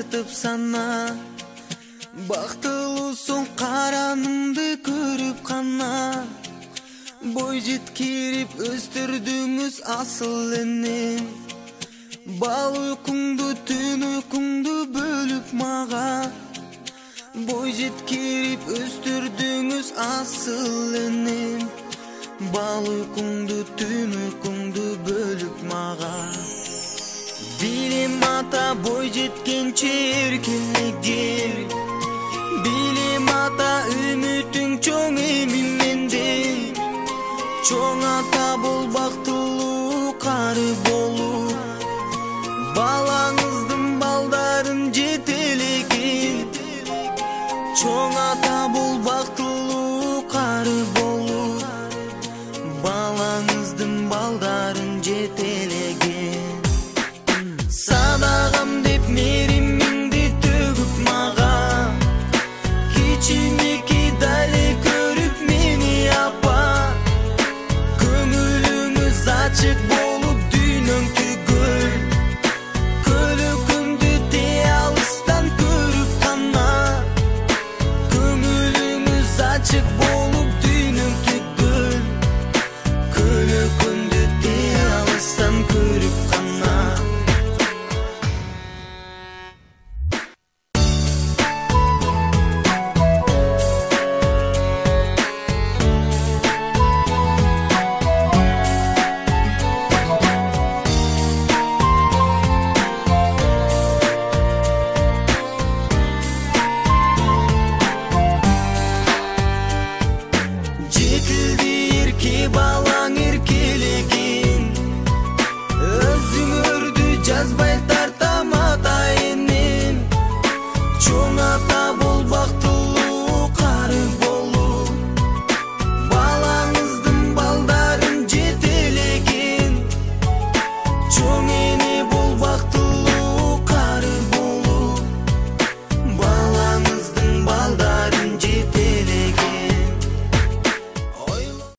тартып сана. Бактылуусуң каранымды көрүп кана. Бой жеткирип өстүрдүңүз асыл эне. Бал уйкуңду түн уйкуңду бөлүп мага. Бой жеткирип өстүрдүңүз асыл эне. Бал уйкуңду түн уйкуңду бөлүп мага. Билим ата бой жеткенче эркелегер. Билим ата үмүтүң чоң эми менде. Чоң ата бол бактылуу кары болуп. Балаңыздын балдарын жетелеген. Чоң ата бол бактылуу кары болуп. Балаңыздын балдарын жетелеген. Садагам деп меримиңди төгүп мага. Кичинеки дале көрүп мени апа. Көңүлүңүз ачык болуп дүйнөң түгөл. Көлөкүмдү те алыстан көрүп кана. Көңүлүңүз ачык болуп дүйнөң түгөл. Көлөкүмдү те алыстан көрүп кана. Жетилди эрке балаң эркелеген. Өзүңөрдү жазбай тартам ата энем. Чоң ата